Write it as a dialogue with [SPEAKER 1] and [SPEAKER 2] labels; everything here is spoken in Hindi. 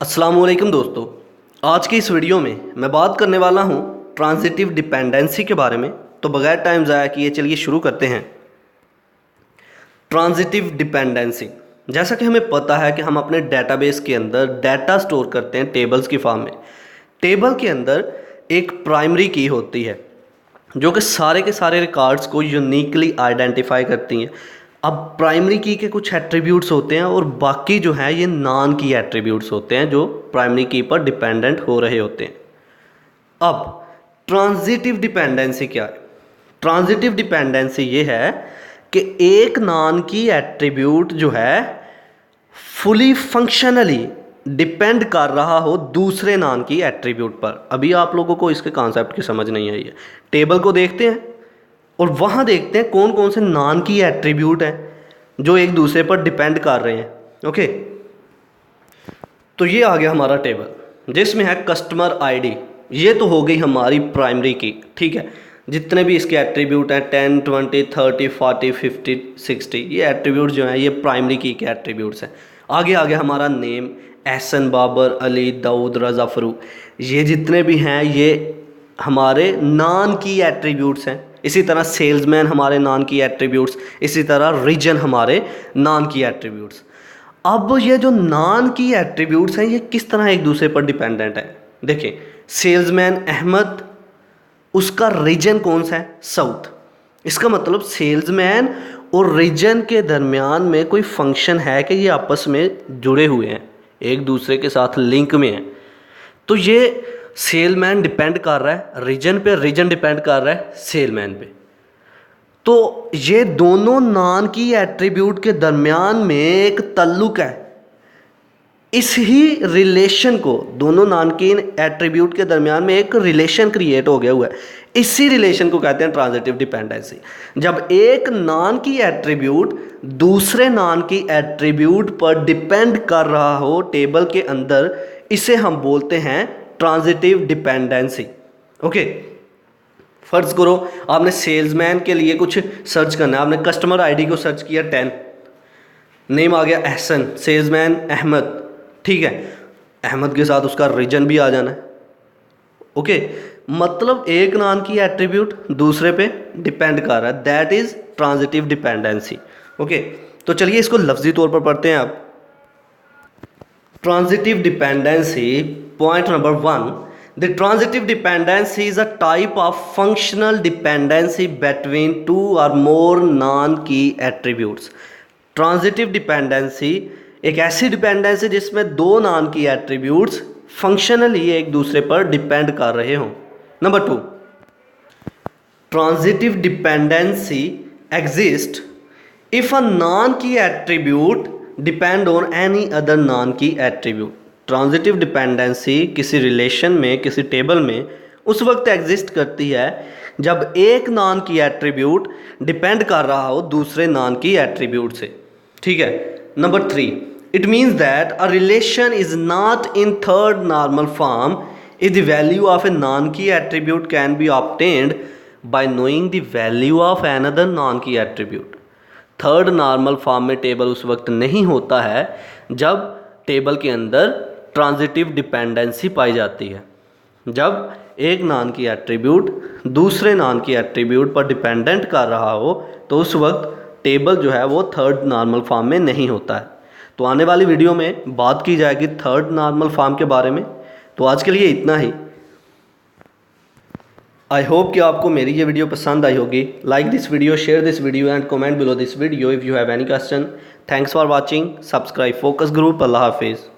[SPEAKER 1] अस्सलामुअलैकुम दोस्तों, आज की इस वीडियो में मैं बात करने वाला हूँ ट्रांजिटिव डिपेंडेंसी के बारे में। तो बगैर टाइम ज़ाया किए चलिए शुरू करते हैं। ट्रांजिटिव डिपेंडेंसी, जैसा कि हमें पता है कि हम अपने डेटाबेस के अंदर डाटा स्टोर करते हैं टेबल्स की फॉर्म में। टेबल के अंदर एक प्राइमरी की होती है जो कि सारे के सारे रिकॉर्ड्स को यूनिकली आइडेंटिफाई करती हैं। अब प्राइमरी की के कुछ एट्रीब्यूट्स होते हैं और बाकी जो है ये नॉन की एट्रीब्यूट्स होते हैं जो प्राइमरी की पर डिपेंडेंट हो रहे होते हैं। अब ट्रांजिटिव डिपेंडेंसी क्या है? ट्रांजिटिव डिपेंडेंसी ये है कि एक नॉन की एट्रीब्यूट जो है फुली फंक्शनली डिपेंड कर रहा हो दूसरे नॉन की एट्रीब्यूट पर। अभी आप लोगों को इसके कॉन्सेप्ट की समझ नहीं आई है। टेबल को देखते हैं और वहाँ देखते हैं कौन कौन से नॉन की एट्रीब्यूट हैं जो एक दूसरे पर डिपेंड कर रहे हैं। ओके, तो ये आ गया हमारा टेबल जिसमें है कस्टमर आईडी। ये तो हो गई हमारी प्राइमरी की, ठीक है। जितने भी इसके एट्रीब्यूट हैं 10, 20, 30, 40, 50, 60, ये एट्रीब्यूट जो हैं ये प्राइमरी की के एट्रीब्यूट्स हैं। आगे आ गया हमारा नेम, एहसन, बाबर, अली, दाऊद, रज़ा, फ़रूक। ये जितने भी हैं ये हमारे नॉन की एट्रीब्यूट्स हैं। इसी तरह सेल्समैन हमारे नॉन की एट्रीब्यूट्स, इसी तरह रीजन हमारे नॉन की एट्रीब्यूट्स। अब ये जो नॉन की एट्रीब्यूट्स हैं ये किस तरह एक दूसरे पर डिपेंडेंट है? देखिए, सेल्समैन अहमद, उसका रीजन कौन सा है? साउथ। इसका मतलब सेल्समैन और रीजन के दरमियान में कोई फंक्शन है कि ये आपस में जुड़े हुए हैं, एक दूसरे के साथ लिंक में हैं। तो ये सेलमैन डिपेंड कर रहा है रीजन पे, रीजन डिपेंड कर रहा है सेलमैन पे। तो ये दोनों नॉन की एट्रीब्यूट के दरमियान में एक ताल्लुक है। इस ही रिलेशन को, दोनों नॉन की एट्रीब्यूट के दरमियान में एक रिलेशन क्रिएट हो गया हुआ है। इसी रिलेशन को कहते हैं ट्रांजिटिव डिपेंडेंसी। जब एक नॉन की एट्रीब्यूट दूसरे नॉन की एट्रीब्यूट पर डिपेंड कर रहा हो टेबल के अंदर, इसे हम बोलते हैं ट्रांजिटिव डिपेंडेंसी। ओके, फर्ज करो आपने सेल्समैन के लिए कुछ सर्च करना है। आपने कस्टमर आईडी को सर्च किया 10, नेम आ गया एहसन, सेल्समैन अहमद, ठीक है। अहमद के साथ उसका रीजन भी आ जाना है। ओके, मतलब एक नॉन की एट्रीब्यूट दूसरे पे डिपेंड कर रहा है, that is transitive dependency. Okay, तो चलिए इसको लफ्जी तौर पर पढ़ते हैं आप। Transitive dependency, point number 1, the transitive dependency is a type of functional dependency between two or more non-key attributes। Transitive dependency एक ऐसी डिपेंडेंसी जिसमें दो नॉन की एट्रीब्यूट्स फंक्शनली एक दूसरे पर डिपेंड कर रहे हों। Number 2, transitive dependency exist if a non की attribute depend on any other non की एट्रीब्यूट। ट्रांजिटिव डिपेंडेंसी किसी रिलेशन में, किसी टेबल में उस वक्त एग्जिस्ट करती है जब एक नॉन की एट्रीब्यूट डिपेंड कर रहा हो दूसरे नॉन की एट्रीब्यूट से, ठीक है। Number 3, it means that a relation is not in third normal form if the value of a non की attribute can be obtained by knowing the value of another non की एट्रीब्यूट। थर्ड नॉर्मल फॉर्म में टेबल उस वक्त नहीं होता है जब टेबल के अंदर ट्रांजिटिव डिपेंडेंसी पाई जाती है, जब एक नॉन की एट्रीब्यूट दूसरे नॉन की एट्रीब्यूट पर डिपेंडेंट कर रहा हो तो उस वक्त टेबल जो है वो थर्ड नॉर्मल फॉर्म में नहीं होता है। तो आने वाली वीडियो में बात की जाएगी थर्ड नॉर्मल फॉर्म के बारे में। तो आज के लिए इतना ही। आई होप कि आपको मेरी ये वीडियो पसंद आई होगी। Like this video, share this video and comment below this video if you have any question. Thanks for watching. Subscribe focus group. अल्लाह हाफिज़।